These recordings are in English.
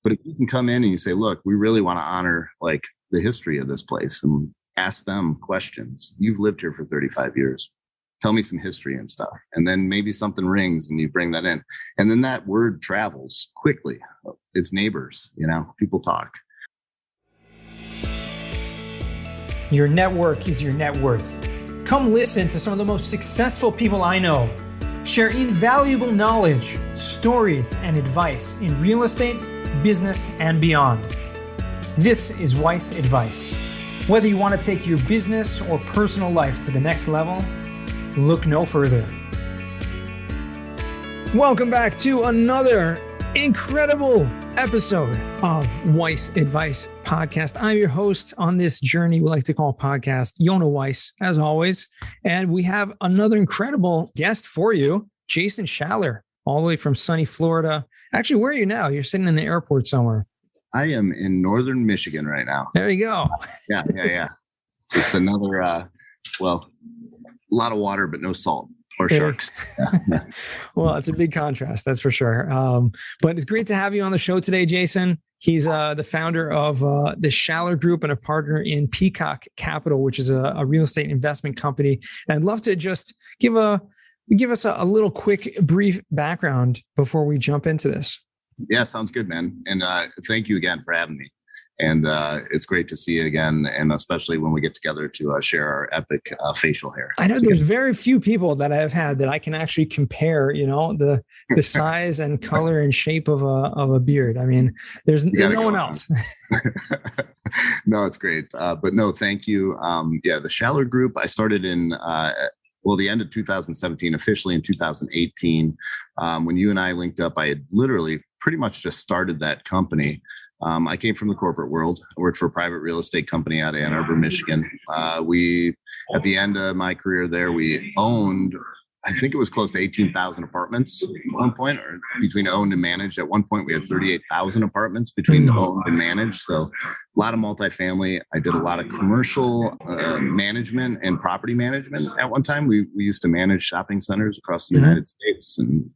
But if you can come in and you say, look, we really want to honor like the history of this place and ask them questions. You've lived here for 35 years. Tell me some history and stuff. And then maybe something rings and you bring that in. And then that word travels quickly. It's neighbors, people talk. Your network is your net worth. Come listen to some of the most successful people I know share invaluable knowledge, stories, and advice in real estate, business, and beyond. This is Weiss Advice. Whether you want to take your business or personal life to the next level, look no further. Welcome back to another incredible episode of Weiss Advice Podcast. I'm your host on this journey we like to call podcast, Yona Weiss, as always. And we have another incredible guest for you, Jason Schaller, all the way from sunny Florida. Actually, where are you now? You're sitting in the airport somewhere. I am in northern Michigan right now. There you go. Yeah. Just another, a lot of water, but no salt. Or sharks. Yeah. Well, it's a big contrast, that's for sure. But it's great to have you on the show today, Jason. He's the founder of the Schaller Group and a partner in Peacock Capital, which is a real estate investment company. And I'd love to just give us a little quick, brief background before we jump into this. Yeah, sounds good, man. And thank you again for having me. And it's great to see you again, and especially when we get together to share our epic facial hair. I know there's very few people that I've had that I can actually compare, the size and color and shape of a beard. I mean, there's no one else. No, it's great. But no, thank you. The Schaller Group, I started in the end of 2017, officially in 2018. When you and I linked up, I had literally pretty much just started that company. I came from the corporate world. I worked for a private real estate company out of Ann Arbor, Michigan. At the end of my career there, we owned, I think it was close to 18,000 apartments at one point, or between owned and managed. At one point, we had 38,000 apartments between owned and managed. So a lot of multifamily. I did a lot of commercial management and property management. At one time, we used to manage shopping centers across the United States, and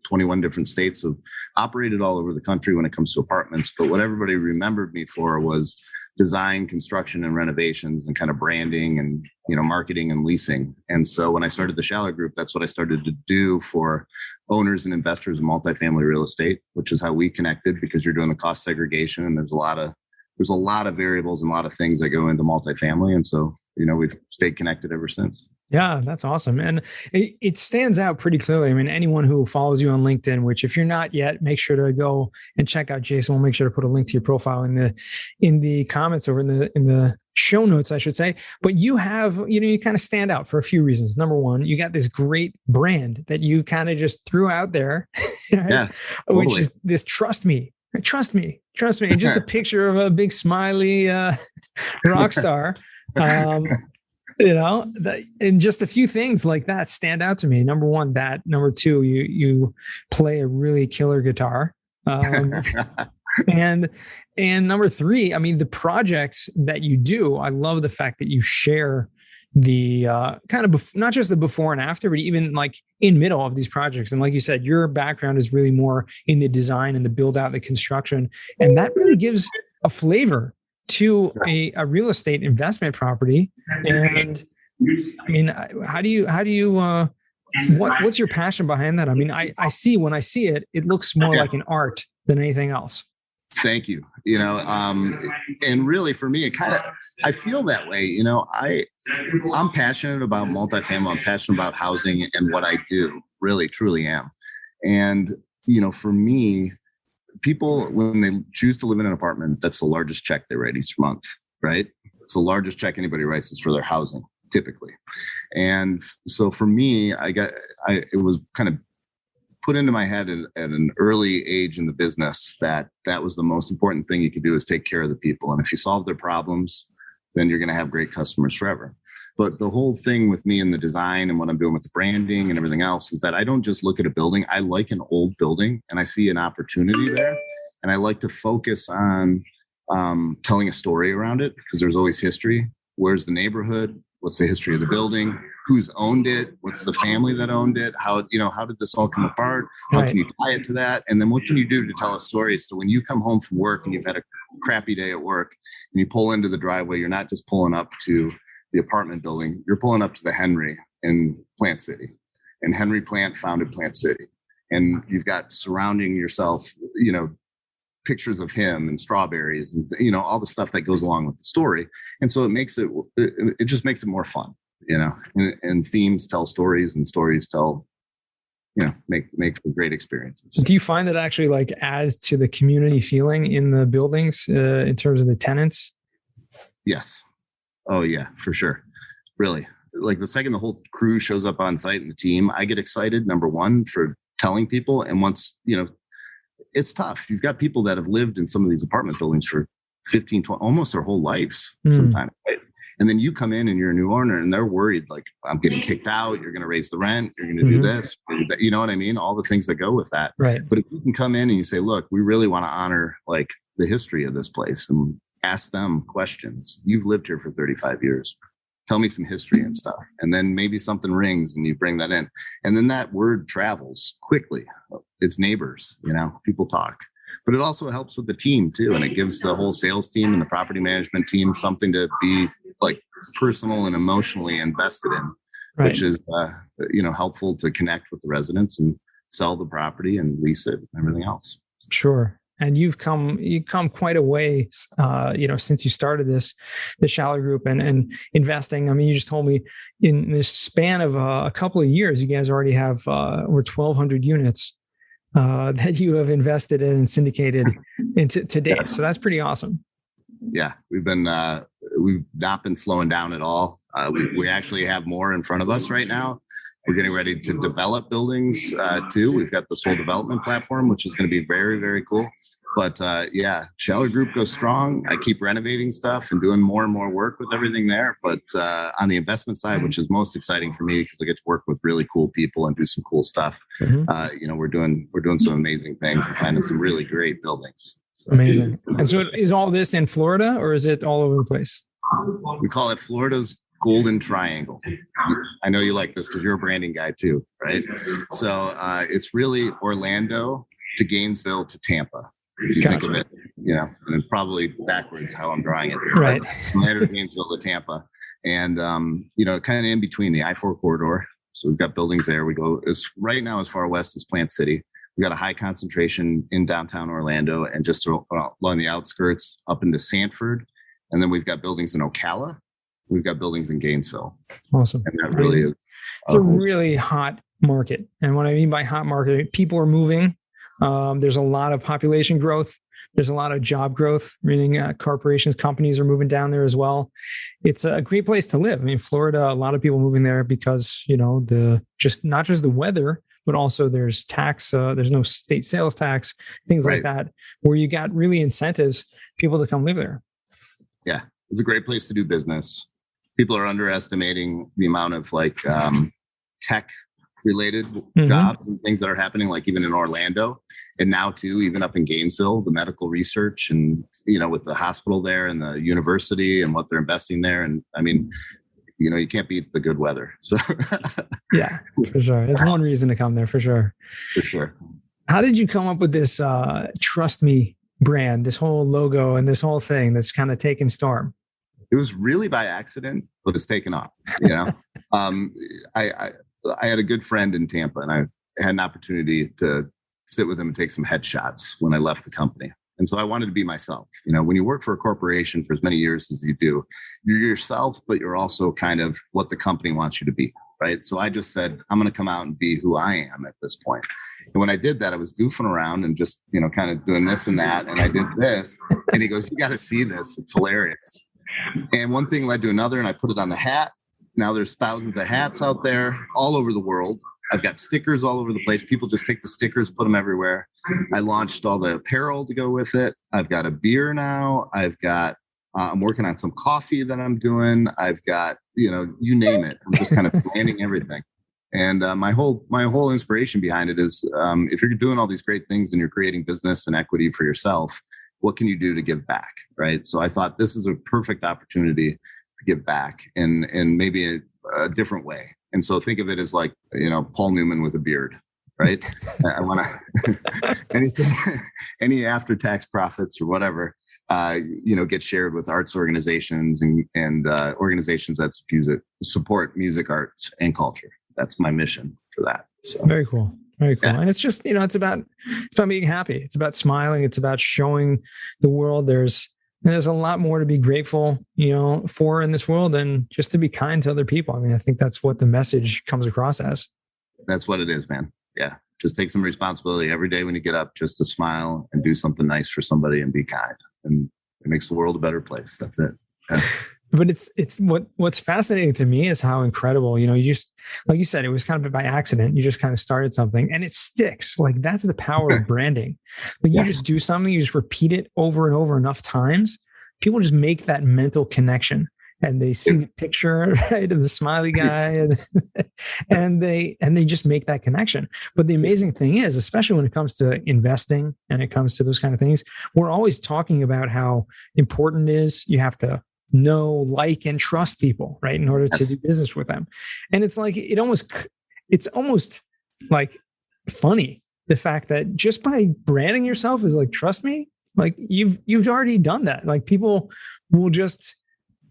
21 different states. So operated all over the country when it comes to apartments. But what everybody remembered me for was design, construction, and renovations, and kind of branding and, marketing and leasing. And so when I started the Schaller Group, that's what I started to do for owners and investors of multifamily real estate, which is how we connected, because you're doing the cost segregation, and there's a lot of variables and a lot of things that go into multifamily. And so, we've stayed connected ever since. Yeah, that's awesome. And it stands out pretty clearly. I mean, anyone who follows you on LinkedIn, which if you're not yet, make sure to go and check out Jason. We'll make sure to put a link to your profile in the comments or in the show notes, I should say. But you have, you kind of stand out for a few reasons. Number one, you got this great brand that you kind of just threw out there, right? Yeah, totally. Which is this trust me. And just a picture of a big smiley rock star. And just a few things like that stand out to me. Number one, that. Number two, you play a really killer guitar. And number three, I mean, the projects that you do, I love the fact that you share the kind of not just the before and after, but even like in middle of these projects. And like you said, your background is really more in the design and the build out, the construction, and that really gives a flavor to a real estate investment property. And I mean, what's your passion behind that? I mean, when I see it, it looks more like an art than anything else. Thank you. And really for me, I feel that way. I'm passionate about multifamily. I'm passionate about housing and what I do, really, truly am. And, for me, people, when they choose to live in an apartment, that's the largest check they write each month, right? It's the largest check anybody writes is for their housing, typically. And so for me, it was kind of put into my head at an early age in the business that was the most important thing you could do, is take care of the people. And if you solve their problems, then you're going to have great customers forever. But the whole thing with me in the design and what I'm doing with the branding and everything else is that I don't just look at a building. I like an old building and I see an opportunity there. And I like to focus on telling a story around it, because there's always history. Where's the neighborhood? What's the history of the building? who's owned it, what's the family that owned it, how did this all come apart, how can you tie it to that, and then what can you do to tell a story? So when you come home from work and you've had a crappy day at work and you pull into the driveway, you're not just pulling up to the apartment building, you're pulling up to the Henry in Plant City, and Henry Plant founded Plant City, and you've got surrounding yourself, pictures of him and strawberries and all the stuff that goes along with the story. And so it just makes it more fun, and themes tell stories, and stories tell, make for great experiences. Do you find that actually like adds to the community feeling in the buildings in terms of the tenants? Yes. Oh yeah, for sure. Really. Like the second the whole crew shows up on site and the team, I get excited, number one, for telling people. And once, it's tough. You've got people that have lived in some of these apartment buildings for 15, 20, almost their whole lives sometimes. Right? And then you come in and you're a new owner and they're worried, like, I'm getting kicked out. You're going to raise the rent. You're going to do this. You know what I mean? All the things that go with that. Right. But if you can come in and you say, look, we really want to honor like the history of this place and ask them questions. You've lived here for 35 years. Tell me some history and stuff. And then maybe something rings and you bring that in. And then that word travels quickly. It's neighbors, people talk. But it also helps with the team too. And it gives the whole sales team and the property management team something to be like personal and emotionally invested in, which is, helpful to connect with the residents and sell the property and lease it and everything else. Sure. And you've come quite a way, since you started the Schaller Group and investing. I mean, you just told me in this span of a couple of years, you guys already have over 1,200 units that you have invested in and syndicated into to date. So that's pretty awesome. Yeah, we've not been slowing down at all. We actually have more in front of us right now. We're getting ready to develop buildings too. We've got this whole development platform, which is going to be very, very cool. But Schaller Group goes strong. I keep renovating stuff and doing more and more work with everything there. But on the investment side, which is most exciting for me because I get to work with really cool people and do some cool stuff. We're doing some amazing things and finding some really great buildings. So, amazing. And so is all this in Florida or is it all over the place? We call it Florida's Golden Triangle. I know you like this because you're a branding guy too, right? So it's really Orlando to Gainesville to Tampa. If you think of it, and probably backwards how I'm drawing it. Right. Orlando to Gainesville to Tampa. And, kind of in between the I-4 corridor. So we've got buildings there. We go right now as far west as Plant City. We've got a high concentration in downtown Orlando and just along the outskirts up into Sanford. And then we've got buildings in Ocala. We've got buildings in Gainesville. Awesome. And that really is. It's a really hot market. And what I mean by hot market, people are moving. There's a lot of population growth. There's a lot of job growth, meaning corporations, companies are moving down there as well. It's a great place to live. I mean, Florida, a lot of people moving there because, not just the weather, but also there's tax, there's no state sales tax, things like that, where you got really incentives people to come live there. Yeah, it's a great place to do business. People are underestimating the amount of tech related jobs and things that are happening, like even in Orlando and now too, even up in Gainesville, the medical research and, with the hospital there and the university and what they're investing there. And I mean, you can't beat the good weather. So yeah, for sure. It's one reason to come there for sure. For sure. How did you come up with this Trust Me brand, this whole logo and this whole thing that's kind of taken storm? It was really by accident, but it's taken off. I had a good friend in Tampa and I had an opportunity to sit with him and take some headshots when I left the company. And so I wanted to be myself. When you work for a corporation for as many years as you do, you're yourself, but you're also kind of what the company wants you to be, right? So I just said, I'm going to come out and be who I am at this point. And when I did that, I was goofing around and just, kind of doing this and that. And I did this. And he goes, you got to see this. It's hilarious. And one thing led to another, and I put it on the hat. Now there's thousands of hats out there all over the world. I've got stickers all over the place. People just take the stickers, put them everywhere. I launched all the apparel to go with it. I've got a beer now. I've got, I'm working on some coffee that I'm doing. I've got, you name it. I'm just kind of planning everything. And my whole inspiration behind it is if you're doing all these great things and you're creating business and equity for yourself, what can you do to give back, right? So I thought this is a perfect opportunity to give back in maybe a different way. And so think of it as like, Paul Newman with a beard, right? I want to, any after-tax profits or whatever, get shared with arts organizations and organizations that support music, arts, and culture. That's my mission for that. So very cool. Very cool. Yeah. And it's just, it's about being happy. It's about smiling. It's about showing the world there's a lot more to be grateful, for in this world than just to be kind to other people. I mean, I think that's what the message comes across as. That's what it is, man. Yeah. Just take some responsibility every day when you get up, just to smile and do something nice for somebody and be kind. And it makes the world a better place. That's it. Yeah. But it's what's fascinating to me is how incredible, you just, like you said, it was kind of by accident. You just kind of started something and it sticks. Like that's the power of branding. Like you just do something, you just repeat it over and over enough times. People just make that mental connection and they see the picture, right, of the smiley guy and they just make that connection. But the amazing thing is, especially when it comes to investing and it comes to those kind of things, we're always talking about how important it is. You have to know, like, and trust people, right, in order to do business with them. And it's like, it's almost like funny, the fact that just by branding yourself is like, trust me, like you've already done that. Like people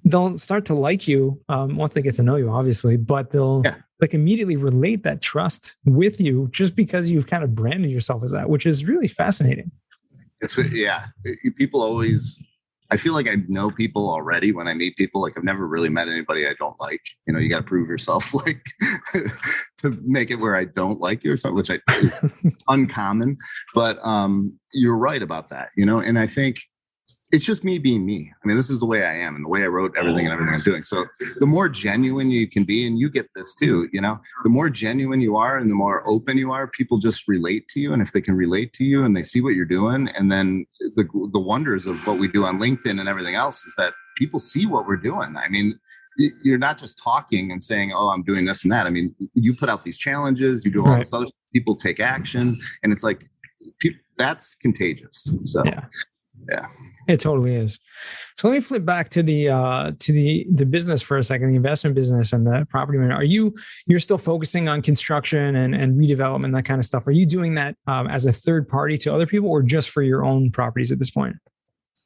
they'll start to like you once they get to know you, obviously, but they'll like immediately relate that trust with you just because you've kind of branded yourself as that, which is really fascinating. People always, I feel like I know people already when I meet people. Like I've never really met anybody I don't like. You got to prove yourself, like to make it where I don't like you or something, which is uncommon. But you're right about that, and I think it's just me being me. I mean, this is the way I am and the way I wrote everything and everything I'm doing. So the more genuine you can be, and you get this too, the more genuine you are and the more open you are, people just relate to you. And if they can relate to you and they see what you're doing, and then the wonders of what we do on LinkedIn and everything else is that people see what we're doing. I mean, you're not just talking and saying, oh, I'm doing this and that. I mean, you put out these challenges, you do all this other, people take action, and it's like, that's contagious. So yeah. It totally is. So let me flip back to the business for a second, the investment business and the property manager. You're still focusing on construction and redevelopment, that kind of stuff. Are you doing that as a third party to other people or just for your own properties at this point?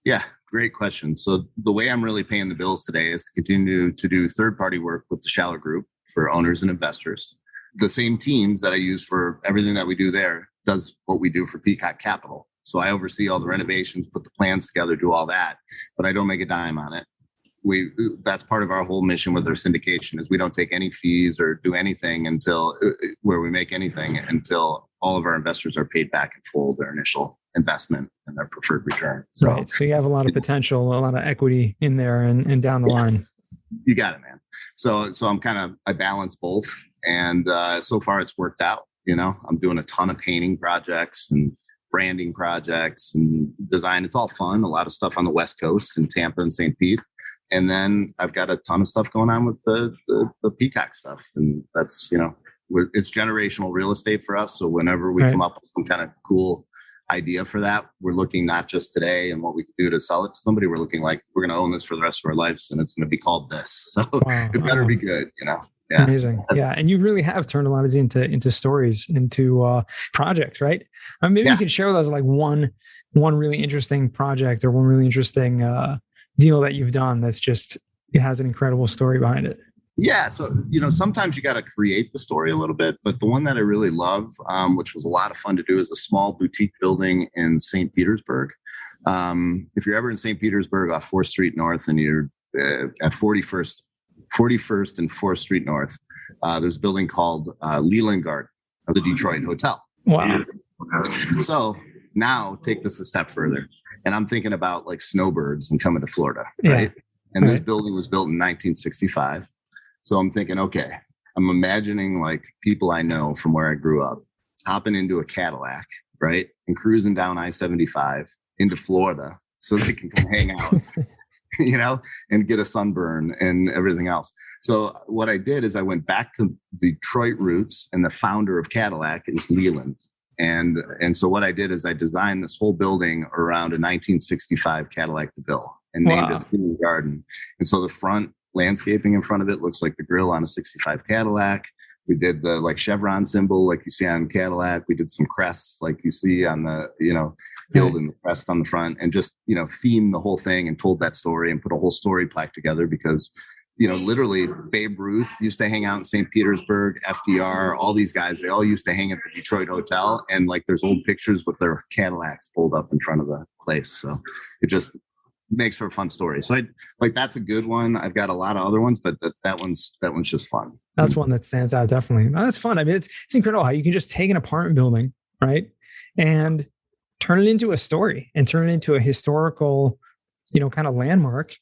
Yeah, great question. So the way I'm really paying the bills today is to continue to do third party work with the Schaller Group for owners and investors. The same teams that I use for everything that we do there does what we do for Peacock Capital. So I oversee all the renovations, put the plans together, do all that, but I don't make a dime on it. That's part of our whole mission with our syndication is we don't take any fees or do anything until all of our investors are paid back in full their initial investment and their preferred return. So you have a lot of potential, a lot of equity in there and down the line. You got it, man. So I balance both, and so far it's worked out. I'm doing a ton of painting projects and branding projects and design. It's all fun. A lot of stuff on the West Coast in Tampa and St. Pete. And then I've got a ton of stuff going on with the Peacock stuff. And that's, it's generational real estate for us. So whenever we come up with some kind of cool idea for that, we're looking not just today and what we can do to sell it to somebody. We're looking like we're going to own this for the rest of our lives, and it's going to be called this. So it better be good, Yeah. Amazing. Yeah. And you really have turned a lot of these into stories, into projects, right? Maybe you can share with us like one really interesting project or one really interesting deal that you've done that's just, it has an incredible story behind it. Yeah. So, sometimes you got to create the story a little bit, but the one that I really love, which was a lot of fun to do, is a small boutique building in St. Petersburg. If you're ever in St. Petersburg off 4th Street North and you're at 41st and 4th Street North, there's a building called Leland Garden of the Detroit Hotel. Wow. So now take this a step further. And I'm thinking about like snowbirds and coming to Florida, right? And this building was built in 1965. So I'm thinking, okay, I'm imagining like people I know from where I grew up hopping into a Cadillac, right? And cruising down I-75 into Florida so they can come hang out, and get a sunburn and everything else. So what I did is I went back to Detroit roots, and the founder of Cadillac is Leland. And so what I did is I designed this whole building around a 1965 Cadillac DeVille and named it Leland Garden. And so the front landscaping in front of it. Looks like the grill on a 65 Cadillac. We did the like chevron symbol like you see on Cadillac. We did some crests like you see on the, build and the crest on the front, and just, theme the whole thing and told that story and put a whole story plaque together because, literally Babe Ruth used to hang out in St. Petersburg, FDR, all these guys, they all used to hang at the Detroit Hotel, and like there's old pictures with their Cadillacs pulled up in front of the place. So it just makes for a fun story. So that's a good one. I've got a lot of other ones, but that one's just fun. That's one that stands out. Definitely. No, that's fun. I mean, it's incredible how you can just take an apartment building, right, and turn it into a story and turn it into a historical, kind of landmark.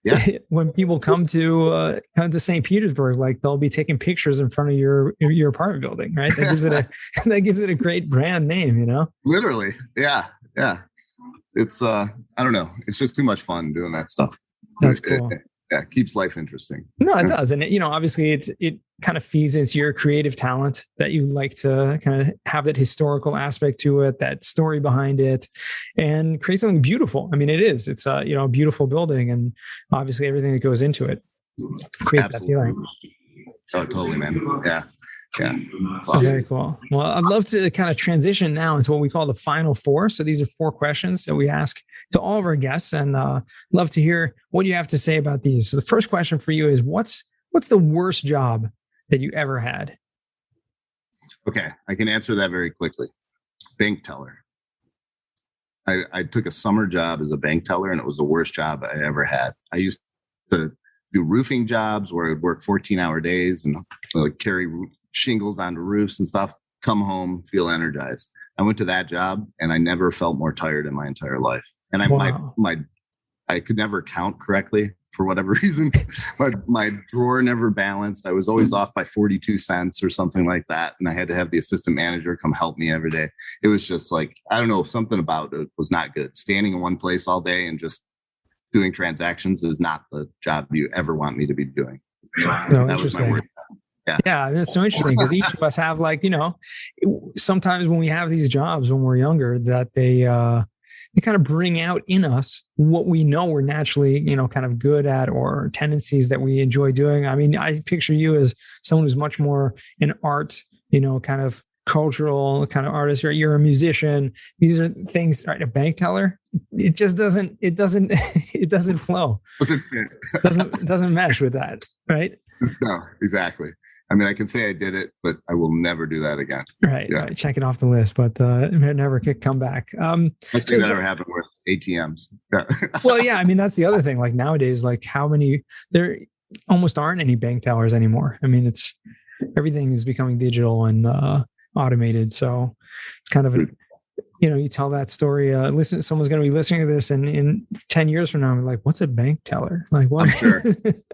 Yeah. When people come to St. Petersburg, like they'll be taking pictures in front of your apartment building, right? That gives it a great brand name, Literally. Yeah. Yeah. It's I don't know. It's just too much fun doing that stuff. That's cool. It keeps life interesting. No, it does. And obviously it kind of feeds into your creative talent that you like to kind of have that historical aspect to it, that story behind it, and create something beautiful. I mean, it's a beautiful building, and obviously everything that goes into it creates that feeling. Oh, totally, man. Yeah. Yeah. Awesome. Very cool. Well, I'd love to kind of transition now into what we call the final four. So these are 4 questions that we ask to all of our guests, and love to hear what you have to say about these. So the first question for you is, what's the worst job that you ever had? Okay. I can answer that very quickly. Bank teller. I took a summer job as a bank teller, and it was the worst job I ever had. I used to do roofing jobs where I'd work 14-hour days and carry shingles onto roofs and stuff, come home, feel energized. I went to that job and I never felt more tired in my entire life. And I could never count correctly for whatever reason. My drawer never balanced. I was always off by 42 cents or something like that. And I had to have the assistant manager come help me every day. It was just like, I don't know, something about it was not good. Standing in one place all day and just doing transactions is not the job you ever want me to be doing. That was my worst job. Yeah, that's so interesting because each of us have sometimes when we have these jobs when we're younger that they kind of bring out in us what we know we're naturally, kind of good at, or tendencies that we enjoy doing. I mean, I picture you as someone who's much more an art, kind of cultural kind of artist, or you're a musician. These are things, right? A bank teller, it just doesn't flow. doesn't mesh with that, right? No, exactly. I mean, I can say I did it, but I will never do that again. Right. Yeah. Right. Check it off the list, but it never could come back. I think that ever happened with ATMs. Yeah. Well, yeah. I mean, that's the other thing. Like nowadays, like there almost aren't any bank tellers anymore. I mean, everything is becoming digital and automated. So it's kind of you tell that story, someone's going to be listening to this and in 10 years from now, I'm like, what's a bank teller? Like what? I'm sure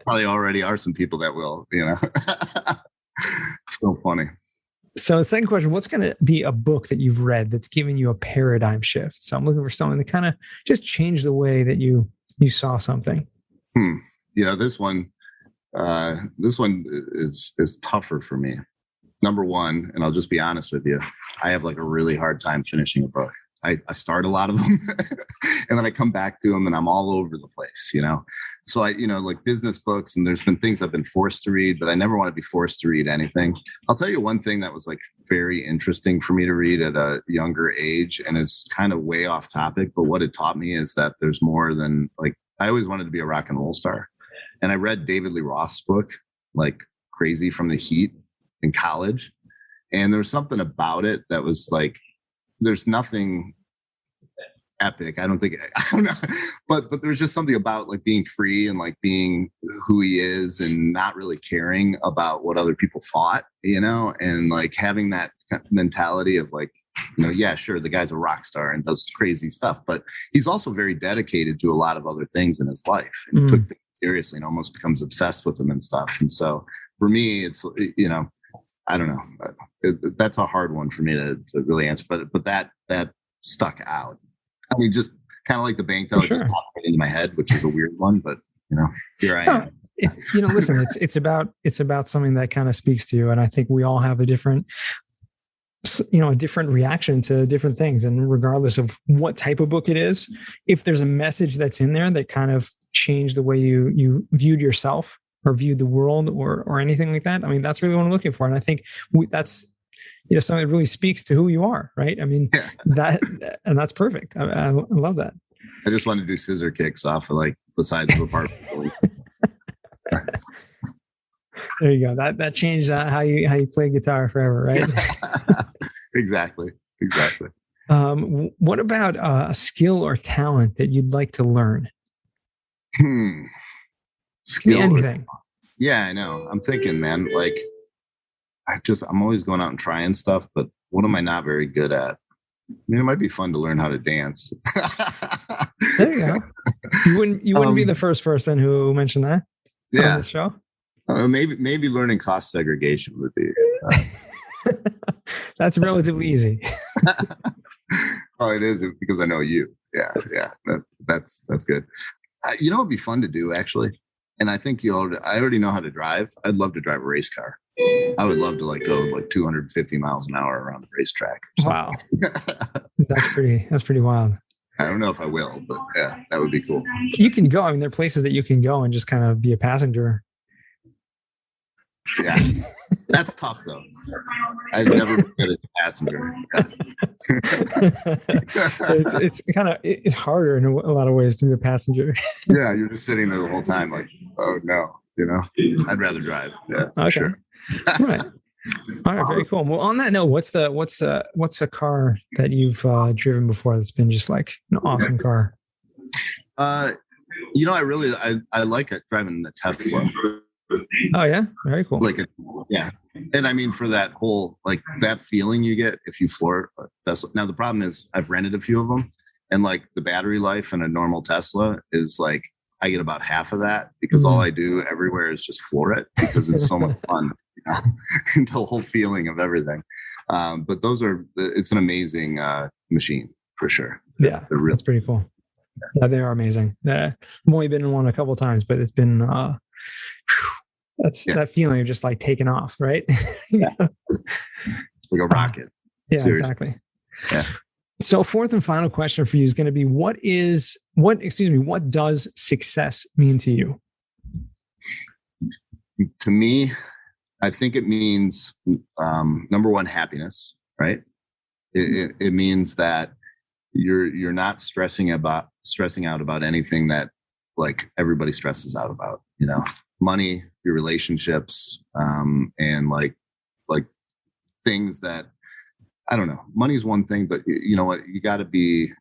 probably already are some people that will, It's so funny. So the second question, what's going to be a book that you've read that's given you a paradigm shift? So I'm looking for something that kind of just changed the way that you saw something. This one is tougher for me. Number one, and I'll just be honest with you, I have like a really hard time finishing a book. I start a lot of them and then I come back to them and I'm all over the place, So like business books, and there's been things I've been forced to read, but I never want to be forced to read anything. I'll tell you one thing that was like very interesting for me to read at a younger age, and it's kind of way off topic, but what it taught me is that there's more than I always wanted to be a rock and roll star. And I read David Lee Roth's book, like Crazy from the Heat, in college. And there was something about it that was like, there's nothing epic. I don't know. But there's just something about like being free and like being who he is and not really caring about what other people thought, and like having that mentality of like, yeah, sure, the guy's a rock star and does crazy stuff, but he's also very dedicated to a lot of other things in his life and he took things seriously and almost becomes obsessed with them and stuff. And so for me, it's, I don't know. That's a hard one for me to really answer, but that stuck out. I mean, just kind of like the bank teller just popped right into my head, which is a weird one, but here I am. Listen, it's about something that kind of speaks to you, and I think we all have a different reaction to different things, and regardless of what type of book it is, if there's a message that's in there that kind of changed the way you viewed yourself viewed the world or anything like that. I mean, that's really what I'm looking for. And I think that's, something that really speaks to who you are, right? I mean, and that's perfect. I love that. I just want to do scissor kicks off of like the sides of a apartment. There you go. That changed how you play guitar forever, right? Exactly. What about a skill or talent that you'd like to learn? Skill, anything. Yeah, I know. I'm thinking, man. Like, I'm always going out and trying stuff, but what am I not very good at? I mean, it might be fun to learn how to dance. There you go. You wouldn't be the first person who mentioned that on the show. Maybe learning cost segregation would be. That's relatively easy. Oh, it is because I know you. Yeah. That's good. It'd be fun to do actually, and I think I already know how to drive. I'd love to drive a race car. I would love to go 250 miles an hour around the racetrack. Wow, that's pretty wild. I don't know if I will, but yeah, that would be cool. You can go. I mean, there are places that you can go and just kind of be a passenger. Yeah, that's tough though. I've never been a passenger. It's harder in a lot of ways to be a passenger. Yeah, you're just sitting there the whole time, like, oh no, I'd rather drive. Yeah, for sure. Right. All right. Very cool. Well, on that note, what's a car that you've driven before that's been just like an awesome car? I like driving the Tesla. Oh yeah, very cool. And I mean, for that whole that feeling you get if you floor Tesla. Now the problem is I've rented a few of them, and the battery life in a normal Tesla is I get about half of that because all I do everywhere is just floor it because it's so much fun. The whole feeling of everything. But it's an amazing machine for sure. Yeah, that's pretty cool. Yeah, they are amazing. I've only been in one a couple of times, but it's been that feeling of just taking off, right? Yeah. Like a rocket. Yeah, Seriously. Exactly. Yeah. So fourth and final question for you is going to be what does success mean to you? To me, I think it means number one, happiness, right? It means that you're not stressing out about anything that everybody stresses out about, money, your relationships, and things that I don't know. Money's one thing, but you know what? You gotta be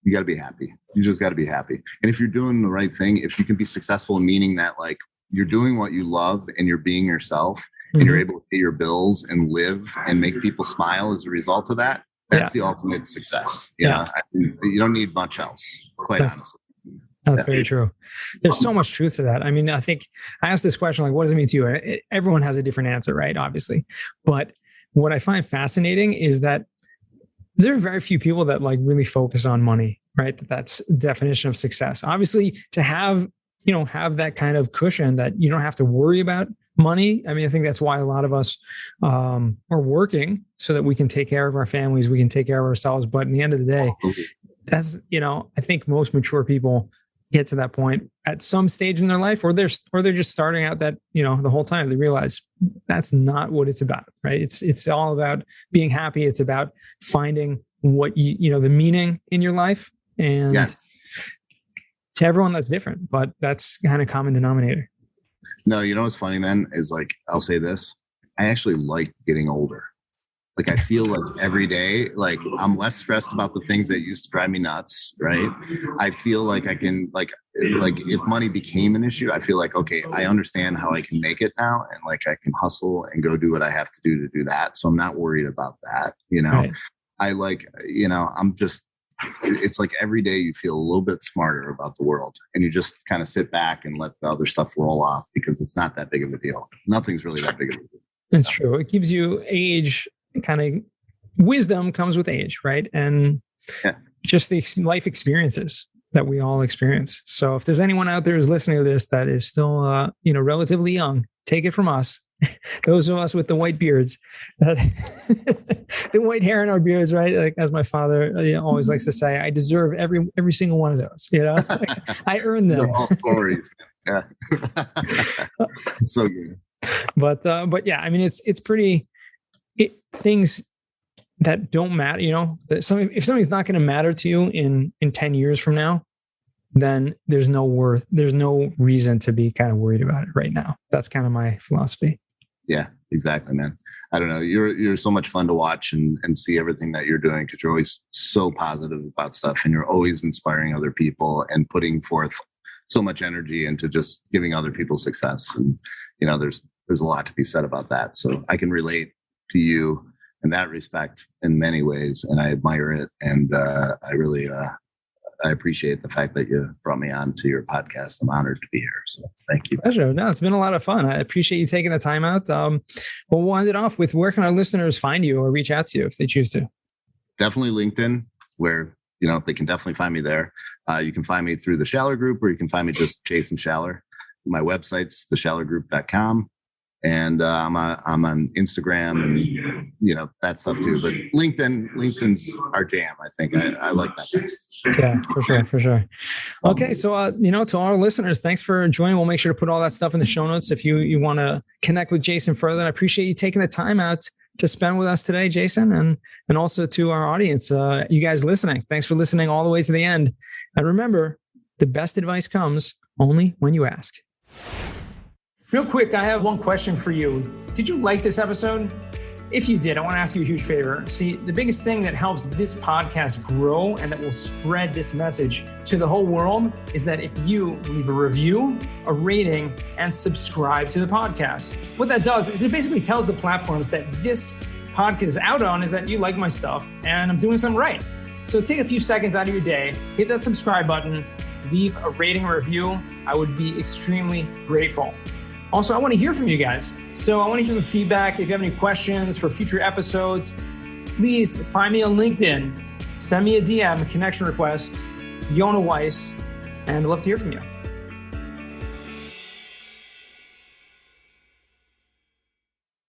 happy. You just gotta be happy. And if you're doing the right thing, if you can be successful, meaning that you're doing what you love and you're being yourself and you're able to pay your bills and live and make people smile as a result of that, that's the ultimate success. You know? You don't need much else, quite honestly. That's very true. There's so much truth to that. I mean, I think I asked this question, what does it mean to you? Everyone has a different answer, right? Obviously. But what I find fascinating is that there are very few people that really focus on money, right? That's the definition of success. Obviously, to have that kind of cushion that you don't have to worry about money. I mean, I think that's why a lot of us are working so that we can take care of our families, we can take care of ourselves. But in the end of the day, that's, I think most mature people get to that point at some stage in their life, or they're just starting out that, the whole time they realize that's not what it's about, right? It's all about being happy. It's about finding what the meaning in your life. And to everyone that's different, but that's kind of common denominator. No, what's funny, man, is I'll say this. I actually like getting older. I feel every day, I'm less stressed about the things that used to drive me nuts, right? I feel I can, if money became an issue, I feel okay, I understand how I can make it now. And I can hustle and go do what I have to do that. So I'm not worried about that, Right. I'm just, it's every day you feel a little bit smarter about the world and you just kind of sit back and let the other stuff roll off because it's not that big of a deal. Nothing's really that big of a deal. It's true. It gives you age, kind of wisdom comes with age, right? And just the life experiences that we all experience. So if there's anyone out there who's listening to this that is still, relatively young, take it from us. Those of us with the white beards, the white hair in our beards, right? As my father always likes to say, I deserve every single one of those. I earned them. They're all stories. Yeah. It's so good. But yeah, I mean, it's pretty things that don't matter, if something's not going to matter to you in 10 years from now, then there's no reason to be kind of worried about it right now. That's kind of my philosophy. Yeah, exactly, man. I don't know. You're so much fun to watch and see everything that you're doing, because you're always so positive about stuff, and you're always inspiring other people and putting forth so much energy into just giving other people success. And, there's a lot to be said about that. So I can relate to you in that respect in many ways, and I admire it. And I really, I appreciate the fact that you brought me on to your podcast. I'm honored to be here. So thank you. Pleasure. No, it's been a lot of fun. I appreciate you taking the time out. We'll end it off with, where can our listeners find you or reach out to you if they choose to? Definitely LinkedIn, where, they can definitely find me there. You can find me through the Schaller Group, or you can find me just Jason Schaller. My website's thechallergroup.com. And I'm on Instagram and, that stuff too. But LinkedIn's our jam. I think I like that best. Yeah, for sure. Okay. So, to our listeners, thanks for joining. We'll make sure to put all that stuff in the show notes if you want to connect with Jason further. And I appreciate you taking the time out to spend with us today, Jason, and also to our audience, you guys listening. Thanks for listening all the way to the end. And remember, the best advice comes only when you ask. Real quick, I have one question for you. Did you like this episode? If you did, I want to ask you a huge favor. See, the biggest thing that helps this podcast grow and that will spread this message to the whole world is that if you leave a review, a rating, and subscribe to the podcast. What that does is it basically tells the platforms that this podcast is out on is that you like my stuff and I'm doing something right. So take a few seconds out of your day, hit that subscribe button, leave a rating or review. I would be extremely grateful. Also, I want to hear from you guys. So I want to hear some feedback. If you have any questions for future episodes, please find me on LinkedIn. Send me a DM, a connection request, Yona Weiss, and I'd love to hear from you.